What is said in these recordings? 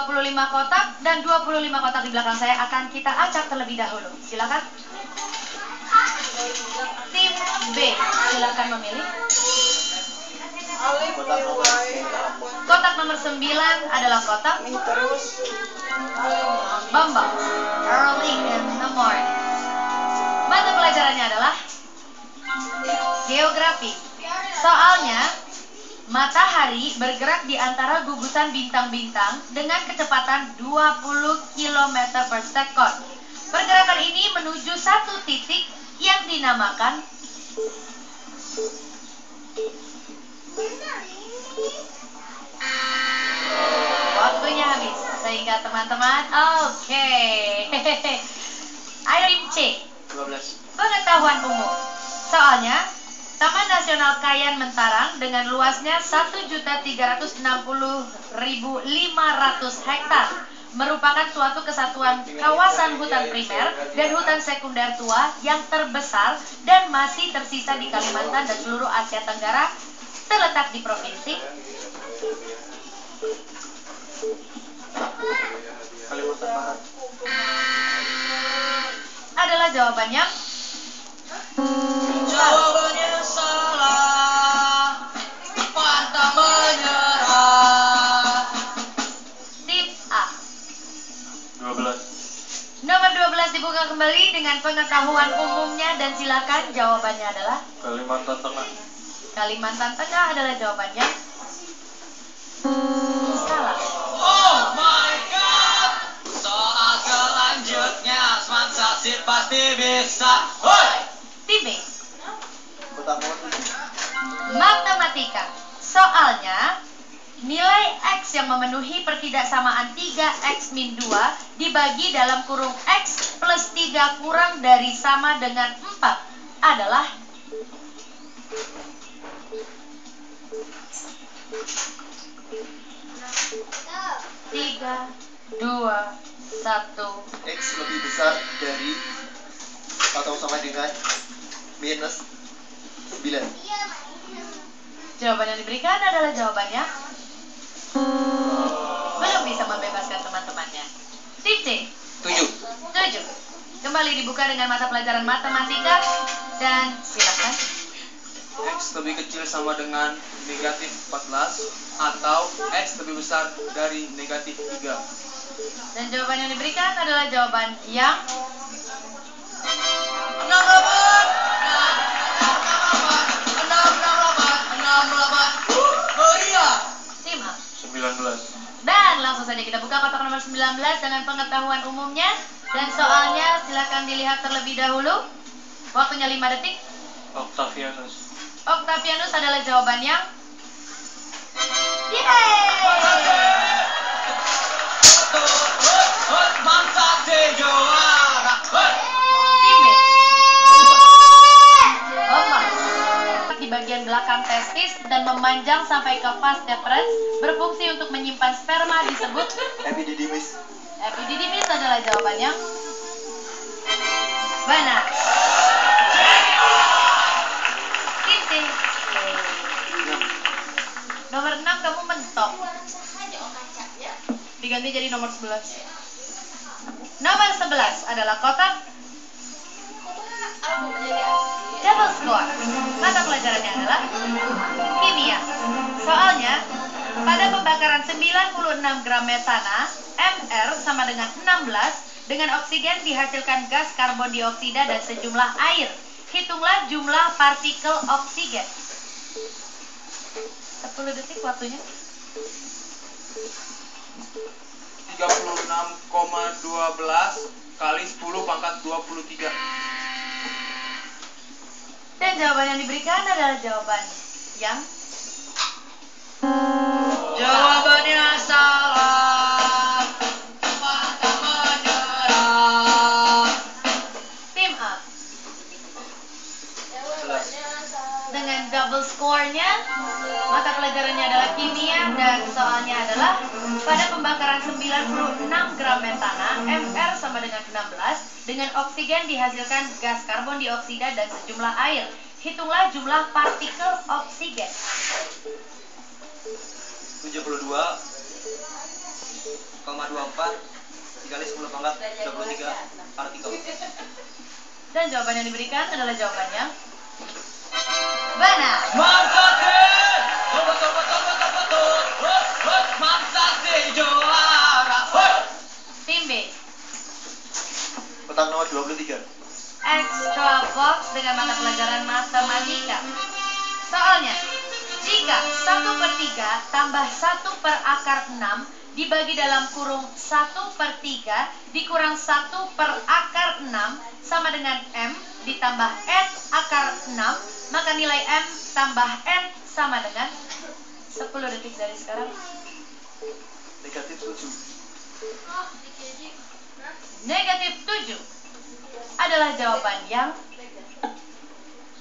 25 kotak dan 25 kotak di belakang saya akan kita acak terlebih dahulu. Silakan. Tim B, silakan memilih. Kotak nomor 9 adalah kotak Bambang, early in the morning. Mata pelajarannya adalah geografi. Soalnya, matahari bergerak di antara gugusan bintang-bintang dengan kecepatan 20 km per sekon. Pergerakan ini menuju satu titik yang dinamakan waktunya habis, sehingga teman-teman, oke. Ayo tim C, 12. pengetahuan umum. Soalnya, Taman Nasional Kayan Mentarang dengan luasnya 1.360.500 hektar merupakan suatu kesatuan kawasan hutan primer dan hutan sekunder tua yang terbesar dan masih tersisa di Kalimantan dan seluruh Asia Tenggara, terletak di provinsi Kalimantan Barat. adalah jawabannya. Jawabannya salah. Pantang menyerah. Tim A. 12. Nomor 12 dibuka kembali dengan pengetahuan umumnya dan silakan jawabannya adalah Kalimantan Tengah. Kalimantan Tengah adalah jawabannya. Salah. Oh my god. Soal selanjutnya Smart Sasid pasti bisa. Hoi. Tim B. Matematika. Soalnya nilai X yang memenuhi pertidaksamaan 3X min 2 dibagi dalam kurung X plus 3 kurang dari sama dengan 4 adalah tiga, dua, satu. X lebih besar dari atau sama dengan minus 9. Jawaban yang diberikan adalah jawabannya belum bisa membebaskan teman-temannya. Tim C. 7. 7. Kembali dibuka dengan mata pelajaran matematika dan silakan. X lebih kecil sama dengan negatif 14 atau X lebih besar dari negatif 3. Dan jawaban yang diberikan adalah jawaban yang 68. Maria. tim A. 19. Dan langsung saja kita buka kotak nomor 19 dengan pengetahuan umumnya. Dan soalnya silakan dilihat terlebih dahulu. Waktunya 5 detik. Octavianus. Octavianus adalah jawaban yang yeay! Tim B. Ombak di bagian belakang testis dan memanjang sampai ke vas deferens, berfungsi untuk menyimpan sperma disebut Epididymis. epididymis adalah jawabannya benar. Tim C. Nomor 6 kamu mentok. Diganti jadi nomor 11. Nomor 11 adalah kotak double score. Mata pelajarannya adalah kimia. Soalnya, pada pembakaran 96 gram metana, Mr sama dengan 16, dengan oksigen dihasilkan gas karbon dioksida dan sejumlah air. Hitunglah jumlah partikel oksigen. 10 detik waktunya. 36,12 kali 10 pangkat 23. Dan jawaban yang diberikan adalah jawaban yang Jawabannya salah. Pantang menyerah. tim A. Dengan double score-nya, mata pelajarannya adalah kimia dan soalnya adalah pada pembakaran 96 gram metana, Mr sama dengan 16, dengan oksigen dihasilkan gas karbon dioksida dan sejumlah air. Hitunglah jumlah partikel oksigen. 72 4,24 dikali 10 pangkat 23 partikel. Dan jawaban yang diberikan adalah jawaban yang benar. Mamsase! Betul. Mamsase juara. Tim B. Kotak nomor 23. Extra box dengan mata pelajaran matematika. Soalnya, jika 1/3 tambah 1/6 dibagi dalam kurung 1/3 dikurang 1/6 sama dengan M ditambah N akar 6, maka nilai M tambah N sama dengan 10 detik dari sekarang. Negatif 7. Negatif 7 adalah jawaban yang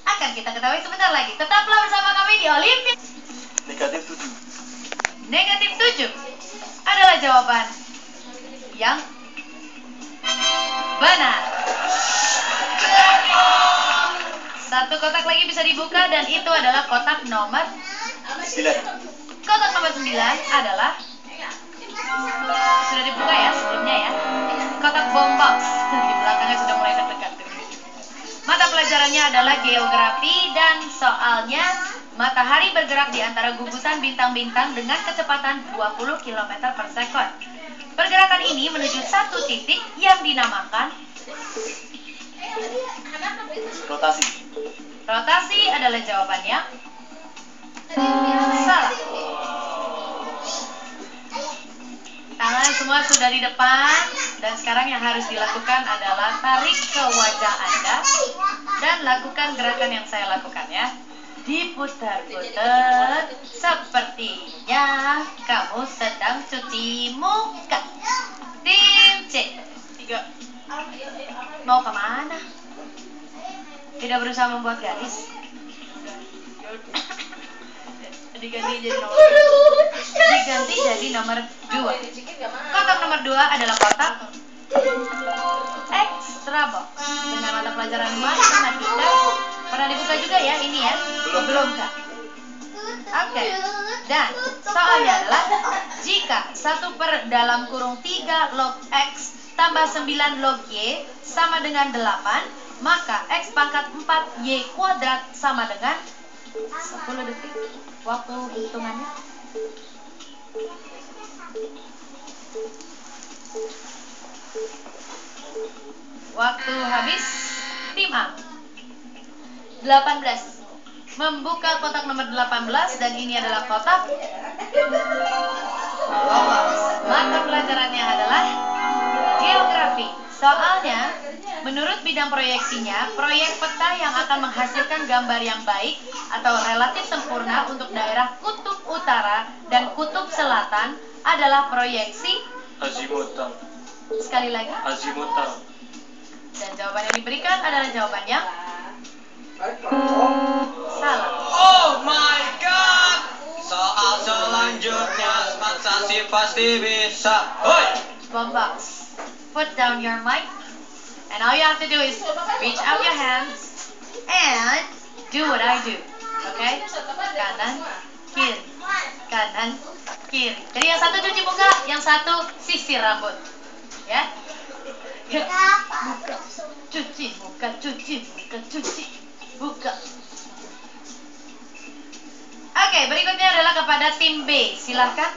akan kita ketahui sebentar lagi. Tetaplah bersama kami di Olimpia. Negatif 7. Negatif 7 adalah jawaban yang benar. Satu kotak lagi bisa dibuka dan itu adalah kotak nomor 9. Kotak nomor 9 adalah sudah dibuka ya sebelumnya ya. Kotak bomb box di belakangnya sudah mulai terdekat. Mata pelajarannya adalah geografi dan soalnya matahari bergerak di antara gugusan bintang-bintang dengan kecepatan 20 km per sekon. Pergerakan ini menuju satu titik yang dinamakan Rotasi. rotasi adalah jawabannya salah. Tangan semua sudah di depan dan sekarang yang harus dilakukan adalah tarik ke wajah Anda dan lakukan gerakan yang saya lakukan ya. Diputar-putar sepertinya kamu sedang cuci muka. Tim C. 3. Mau kemana? Tidak berusaha membuat garis. Diganti jadi nomor 2. Kotak nomor 2 adalah kotak extra box dengan mata pelajaran matematika. Pernah dibuka juga ya ini ya? Belum Kak? Oke. Dan soalnya adalah jika 1/3 log X tambah 9 log Y sama dengan 8, maka X pangkat 4 Y kuadrat sama dengan 10 detik. Waktu hitungannya waktu habis. Tim A 18 membuka kotak nomor 18 dan ini adalah kotak mata pelajarannya adalah geografi. Soalnya menurut bidang proyeksinya, proyek peta yang akan menghasilkan gambar yang baik atau relatif sempurna untuk daerah kutub utara dan kutub selatan adalah proyeksi Azimutal. sekali lagi. Azimutal. Dan jawaban yang diberikan adalah jawaban yang salah. Oh my god. Soal selanjutnya Mamsase pasti bisa. Hoi. Bombox. Put down your mic. And all you have to do is reach out your hands and do what I do. Okay? Kanan, kiri. Kanan, kiri. Jadi yang satu cuci muka, yang satu sisir rambut. Ya? Buka. Cuci muka, cuci muka, cuci. Buka. Oke, berikutnya adalah kepada tim B. Silahkan.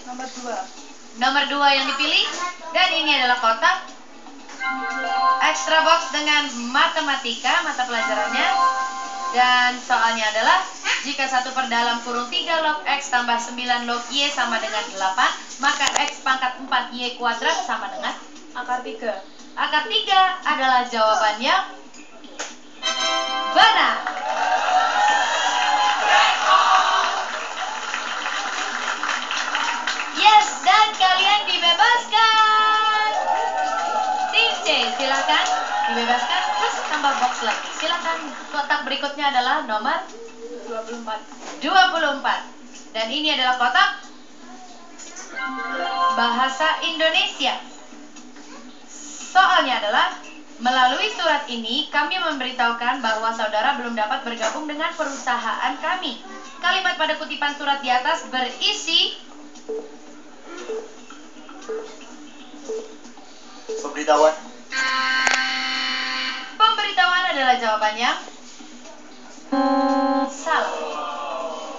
Nomor 2. Nomor 2 yang dipilih. Dan ini adalah kotak extra box dengan matematika, mata pelajarannya. Dan soalnya adalah jika 1/3 log X tambah 9 log Y sama dengan 8, maka X pangkat 4 Y kuadrat sama dengan akar 3. Akar 3 adalah jawabannya benar. Yes, dan kalian dibebaskan. Tim C, silakan dibebaskan. Terus tambah box lagi. Silakan. Kotak berikutnya adalah nomor 24. Dan ini adalah kotak bahasa Indonesia. Soalnya adalah melalui surat ini kami memberitahukan bahwa saudara belum dapat bergabung dengan perusahaan kami. Kalimat pada kutipan surat di atas berisi Pemberitahuan. Pemberitahuan adalah jawabannya. Salah.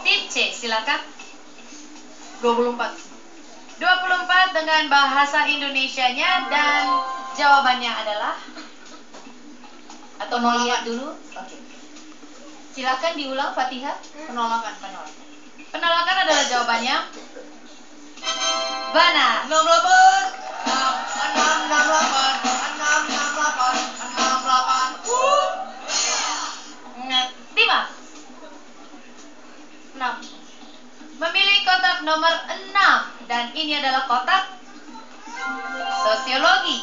Tim C, silakan. 24. 24 dengan bahasa Indonesianya dan jawabannya adalah, atau mau lihat dulu? Oke. Silakan diulang, Fatihah. Penolakan. Penolakan adalah jawabannya. Benar. 68 Tim A 6. memilih kotak nomor 6 dan ini adalah kotak sosiologi.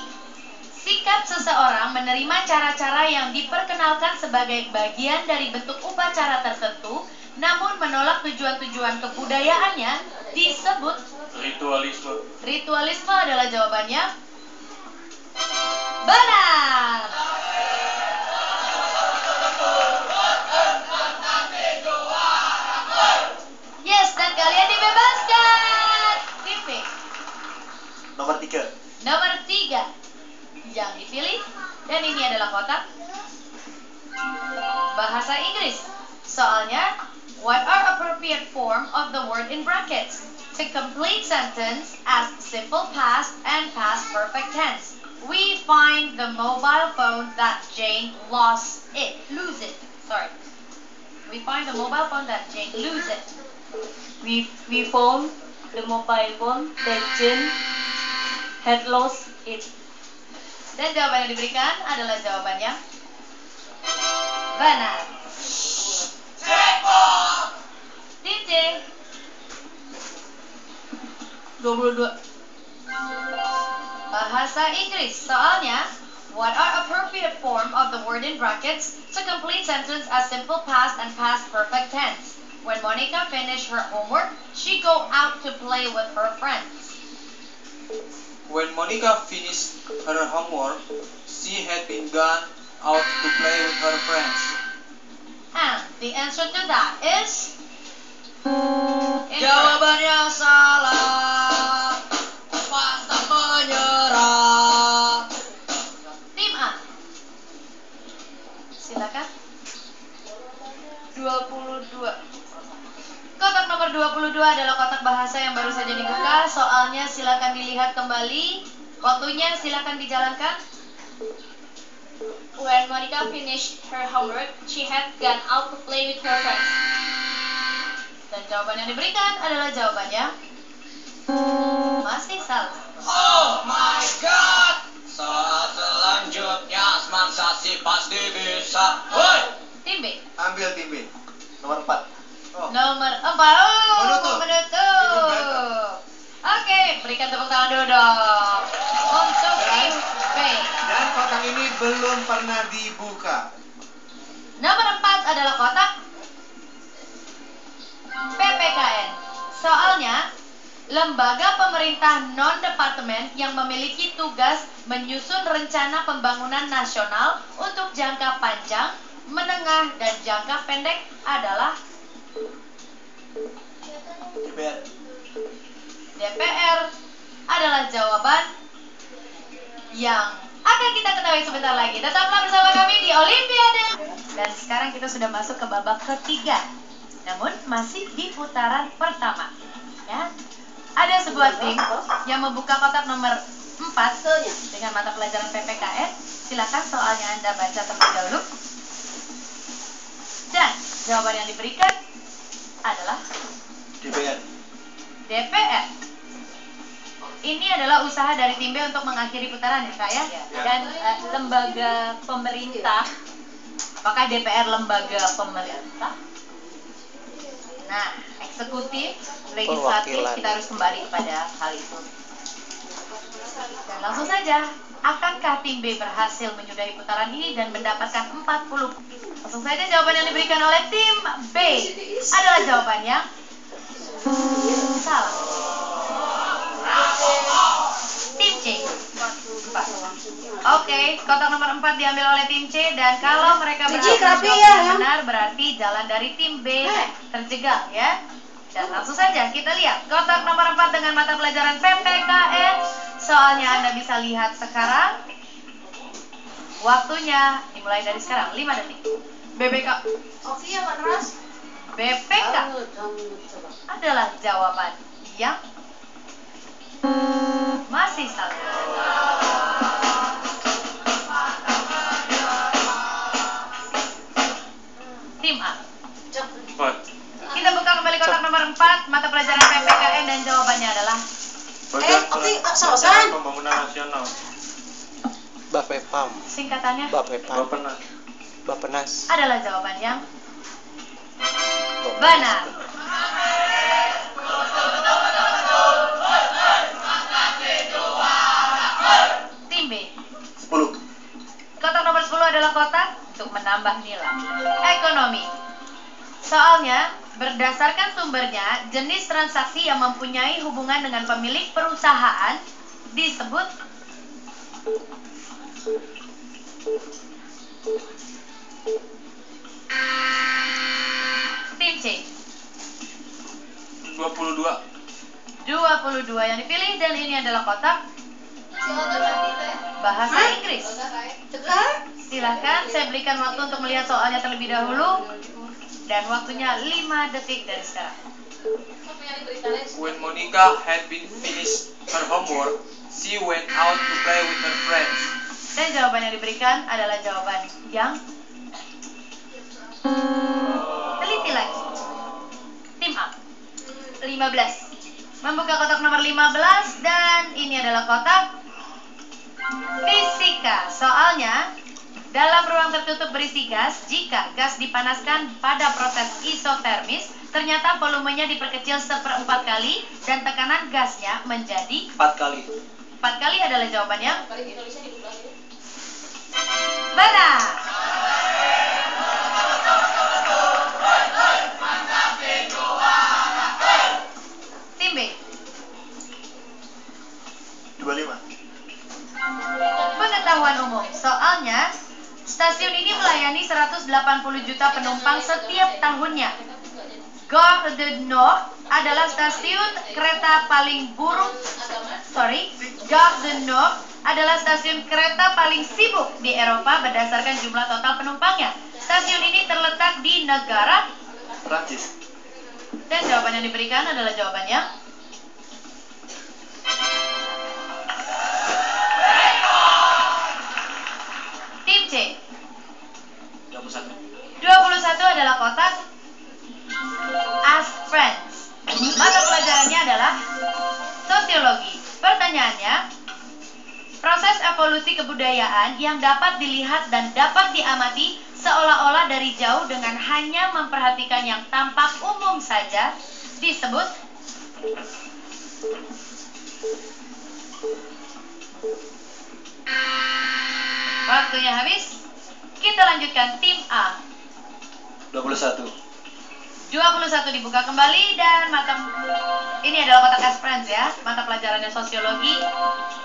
Sikap seseorang menerima cara-cara yang diperkenalkan sebagai bagian dari bentuk upacara tertentu, namun menolak tujuan-tujuan kebudayaannya disebut Ritualisme. ritualisme adalah jawabannya. Benar. Yes, dan kalian dibebaskan. Tim B. Nomor 3. Nomor 3 yang dipilih, dan ini adalah kotak bahasa Inggris. Soalnya, what are appropriate form of the word in brackets to complete sentence as simple past and past perfect tense? We find the mobile phone that Jane lose it. Sorry. We find the mobile phone that Jane lose it. We found the mobile phone that Jane had lost it. Dan jawaban yang diberikan adalah jawabannya benar. Tim C 22. bahasa Inggris. Soalnya, what are appropriate form of the word in brackets to complete sentence as simple past and past perfect tense? When Monica finished her homework, she go out to play with her friends. When Monica finished her homework, she had been gone out to play with her friends. And the answer to that is incorrect. Jawabannya salah. Pantang menyerah. Tim A. Silakan. 22. Kotak nomor 22 adalah kotak bahasa yang baru saja dibuka. Soalnya silakan dilihat kembali. Waktunya silakan dijalankan. When Monica finished her homework, she had gone out to play with her friends. Dan jawaban yang diberikan adalah jawabannya masih salah. Oh my god. Saat selanjutnya Asman Sasi pasti bisa. Woi. Tim B. Ambil tim B. Nomor 4. Nomor 4. Oh, Menutup. menutup. Oke, berikan tepuk tangan dulu dong untuk tim B. Dan kotak ini belum pernah dibuka. Nomor 4 adalah kotak PPKN. Soalnya, lembaga pemerintah non-departemen yang memiliki tugas menyusun rencana pembangunan nasional untuk jangka panjang, menengah, dan jangka pendek adalah DPR. DPR adalah jawaban yang akan kita ketahui sebentar lagi. Tetaplah bersama kami di Olimpiade. Dan sekarang kita sudah masuk ke babak ketiga. Namun masih di putaran pertama. Ya. Ada sebuah tim yang membuka kotak nomor 4 dengan mata pelajaran PPKN. Silakan soalnya Anda baca terlebih dahulu. Dan jawaban yang diberikan adalah DPR. DPR. Ini adalah usaha dari tim B untuk mengakhiri putaran ya Kak ya? Dan lembaga pemerintah. Apakah DPR lembaga pemerintah? Nah, eksekutif, legislatif, kita harus kembali kepada hal itu. Dan langsung saja, akankah tim B berhasil menyudahi putaran ini dan mendapatkan 40? Langsung saja jawaban yang diberikan oleh tim B adalah jawabannya salah. Tim C. Oke, kotak nomor 4 diambil oleh tim C dan kalau mereka berhasil menjawab yang benar berarti jalan dari tim B terjegal ya. Dan langsung saja kita lihat kotak nomor 4 dengan mata pelajaran PPKN. soalnya Anda bisa lihat sekarang. Waktunya dimulai dari sekarang, 5 detik. BPK. BPK adalah jawaban yang masih salah. Tim A. Kita buka kembali kotak nomor 4, mata pelajaran PPKN, dan jawabannya adalah Pembangunan Nasional. Bapepam. singkatannya Bapepam. Bapenas. adalah jawaban yang benar. Tim B. 10. Kotak nomor 10 adalah kotak untuk menambah nilai. Ekonomi. Soalnya, berdasarkan sumbernya, jenis transaksi yang mempunyai hubungan dengan pemilik perusahaan disebut tim C. 22. 22 yang dipilih, dan ini adalah kotak bahasa Inggris. Silahkan saya berikan waktu untuk melihat soalnya terlebih dahulu, dan waktunya 5 detik dari sekarang. When Monica had been finished her homework, she went out to play with her friends. Dan jawaban yang diberikan adalah jawaban yang teliti lagi. Tim A. 15. Membuka kotak nomor 15, dan ini adalah kotak fisika. Soalnya, dalam ruang tertutup berisi gas, jika gas dipanaskan pada proses isotermis, ternyata volumenya diperkecil 1/4 kali dan tekanan gasnya menjadi 4 kali. 4 kali adalah jawabannya benar. Tim B. 25. Pengetahuan umum. Soalnya, stasiun ini melayani 180 juta penumpang setiap tahunnya. Gare du Nord adalah stasiun kereta paling Gare du Nord adalah stasiun kereta paling sibuk di Eropa berdasarkan jumlah total penumpangnya. Stasiun ini terletak di negara, Prancis. dan jawaban yang diberikan adalah jawabannya tim C. 21. 21 adalah kotak As Friends. Mata pelajarannya adalah sosiologi. Pertanyaannya, proses evolusi kebudayaan yang dapat dilihat dan dapat diamati seolah-olah dari jauh dengan hanya memperhatikan yang tampak umum saja disebut waktunya habis. Kita lanjutkan tim A. 21. 21 dibuka kembali, dan ini adalah kotak As Friends ya, mata pelajarannya sosiologi.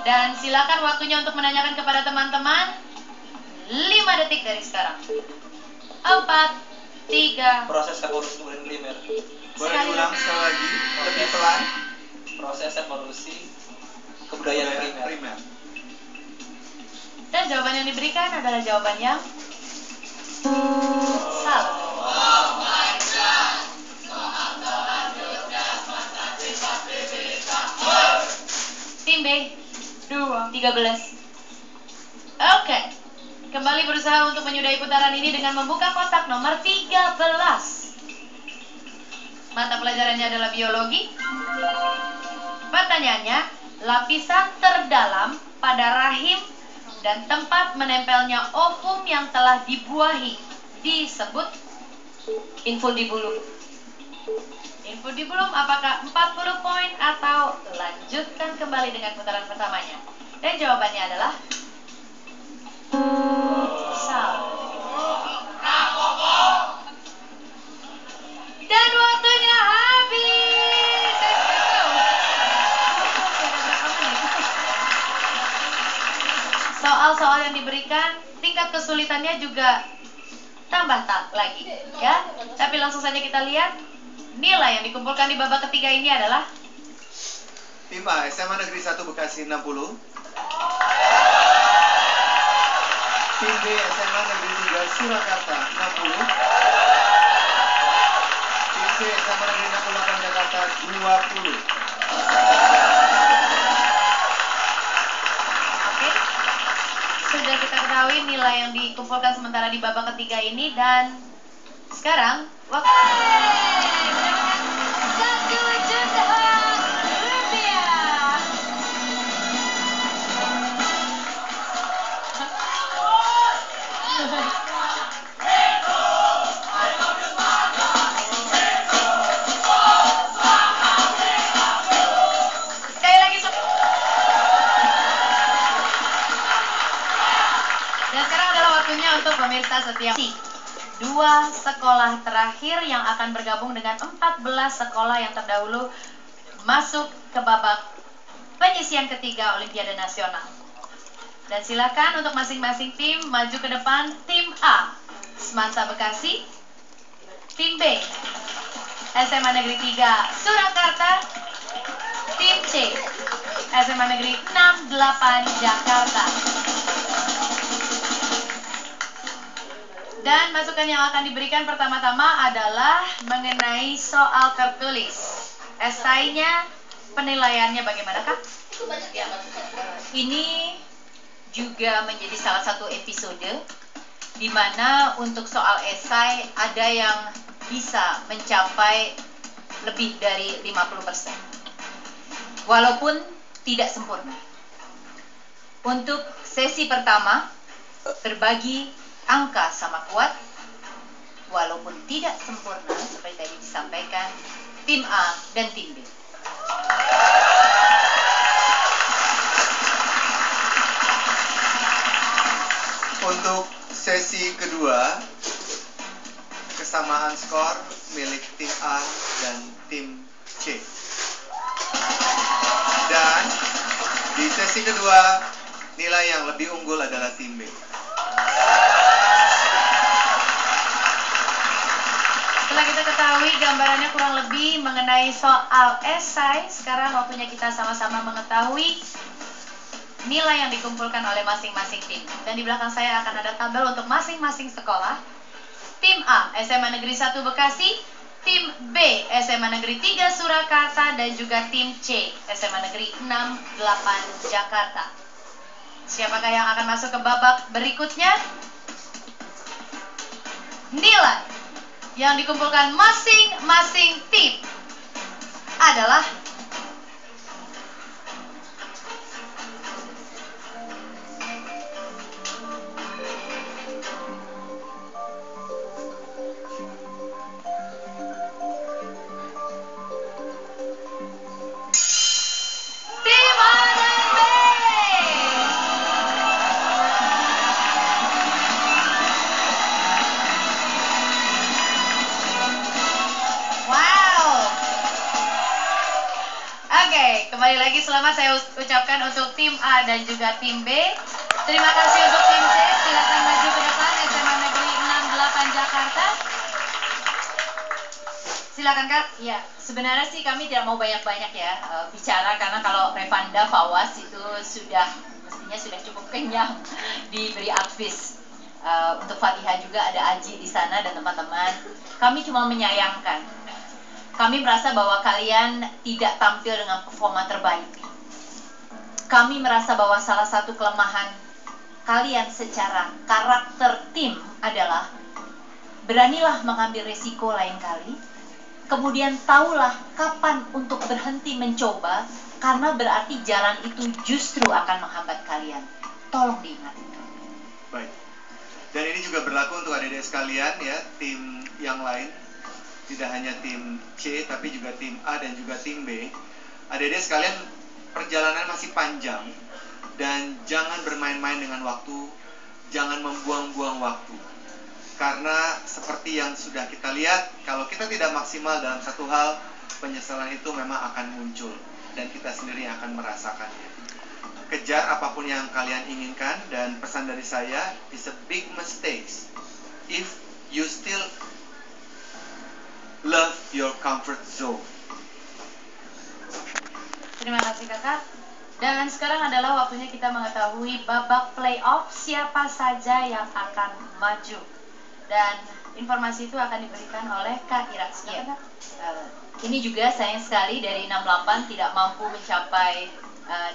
Dan silakan waktunya untuk menanyakan kepada teman-teman. 5 detik dari sekarang. 4, 3. Proses evolusi kebudayaan primer. Boleh diulang sekali lagi, lebih pelan. Proses evolusi kebudayaan primer. Primer. Dan jawaban yang diberikan adalah jawaban yang salah. Tim B. 13. Oke. Kembali berusaha untuk menyudahi putaran ini dengan membuka kotak nomor 13. Mata pelajarannya adalah biologi. Pertanyaannya, lapisan terdalam pada rahim dan tempat menempelnya ovum yang telah dibuahi disebut Infundibulum. infundibulum. Apakah 40 poin atau lanjutkan kembali dengan putaran pertamanya? Dan jawabannya adalah salah. Dan waktunya habis. Soal-soal yang diberikan, tingkat kesulitannya juga tambah lagi ya. Tapi langsung saja kita lihat nilai yang dikumpulkan di babak ketiga ini adalah Tim A, SMA Negeri 1 Bekasi 60. Tim B, SMA Negeri 3 Surakarta 60. Tim C, SMA Negeri 68 Jakarta 20. Oke. Sudah kita ketahui nilai yang dikumpulkan sementara di babak ketiga ini, dan sekarang waktu sekali lagi. Dan sekarang adalah waktunya untuk pemirsa setia. 2 sekolah terakhir yang akan bergabung dengan 14 sekolah yang terdahulu masuk ke babak penyisian ketiga Olimpiade Nasional. Dan silakan untuk masing-masing tim maju ke depan. Tim A, Semansa Bekasi. Tim B, SMA Negeri 3 Surakarta. Tim C, SMA Negeri 68 Jakarta. Dan masukan yang akan diberikan pertama-tama adalah mengenai soal tertulis. Esainya penilaiannya bagaimana, Kak? Ini juga menjadi salah satu episode di mana untuk soal esai ada yang bisa mencapai lebih dari 50%. Walaupun tidak sempurna. Untuk sesi pertama, berbagi angka sama kuat, walaupun tidak sempurna seperti tadi disampaikan, tim A dan tim B. Untuk sesi kedua, kesamaan skor milik tim A dan tim C. Dan di sesi kedua, nilai yang lebih unggul adalah tim B. Setelah kita ketahui gambarannya kurang lebih mengenai soal esai, sekarang waktunya kita sama-sama mengetahui nilai yang dikumpulkan oleh masing-masing tim. Dan di belakang saya akan ada tabel untuk masing-masing sekolah. Tim A, SMA Negeri 1 Bekasi. Tim B, SMA Negeri 3 Surakarta. Dan juga tim C, SMA Negeri 68 Jakarta. Siapakah yang akan masuk ke babak berikutnya? Nilai yang dikumpulkan masing-masing tim adalah tim A dan B. Wow. Oke, kembali lagi selamat saya ucapkan untuk tim A dan juga tim B. Terima kasih untuk tim C. Silakan maju ke depan, SMA Negeri 68 Jakarta. Silakan, Kak. Ya, sebenarnya sih kami tidak mau banyak-banyak ya bicara, karena kalau Revanda Fawas itu mestinya sudah cukup kenyang diberi advice. Untuk Fatihah juga ada Aji di sana dan teman-teman. Kami cuma menyayangkan. Kami merasa bahwa kalian tidak tampil dengan performa terbaik. Kami merasa bahwa salah satu kelemahan kalian secara karakter tim adalah beranilah mengambil resiko lain kali. Kemudian tahulah kapan untuk berhenti mencoba, karena berarti jalan itu justru akan menghambat kalian. Tolong diingat. Baik. Dan ini juga berlaku untuk adik-adik sekalian ya, tim yang lain. Tidak hanya tim C, tapi juga tim A dan juga tim B. Adik-adik sekalian, perjalanan masih panjang. Dan jangan bermain-main dengan waktu. Jangan membuang-buang waktu. Karena seperti yang sudah kita lihat, kalau kita tidak maksimal dalam satu hal, penyesalan itu memang akan muncul. Dan kita sendiri akan merasakannya. Kejar apapun yang kalian inginkan, dan pesan dari saya, is a big mistake if you still love your comfort zone. Terima kasih kakak. Dan sekarang adalah waktunya kita mengetahui babak playoff siapa saja yang akan maju. Dan informasi itu akan diberikan oleh Kak Ira. Iya. Ini juga sayang sekali dari 68 tidak mampu mencapai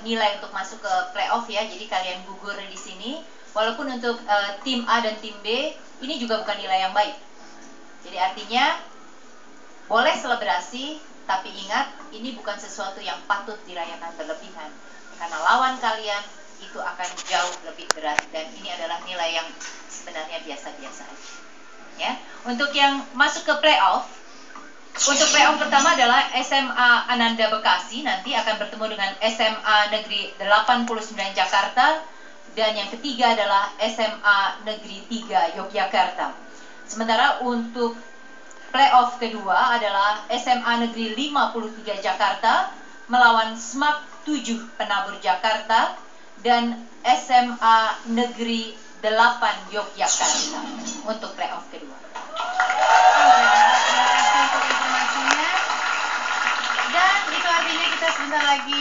nilai untuk masuk ke playoff ya. Jadi kalian gugur di sini. Walaupun untuk tim A dan tim B ini juga bukan nilai yang baik. Jadi artinya boleh selebrasi, tapi ingat ini bukan sesuatu yang patut dirayakan berlebihan. Karena lawan kalian itu akan jauh lebih berat dan ini adalah nilai yang sebenarnya biasa-biasa aja. Ya, untuk yang masuk ke playoff, untuk playoff pertama adalah SMA Ananda Bekasi nanti akan bertemu dengan SMA Negeri 89 Jakarta dan yang ketiga adalah SMA Negeri 3 Yogyakarta. Sementara untuk playoff kedua adalah SMA Negeri 53 Jakarta melawan SMAK 7 Penabur Jakarta dan SMA Negeri 8 Yogyakarta untuk playoff kedua. Terima kasih untuk informasinya. Dan itu artinya kita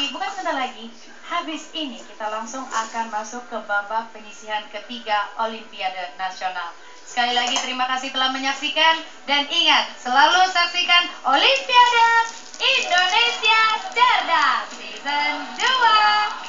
bukan sebentar lagi, habis ini kita langsung akan masuk ke babak penyisihan ketiga Olimpiade Nasional. Sekali lagi terima kasih telah menyaksikan dan ingat selalu saksikan Olimpiade Indonesia Cerdas Season 2.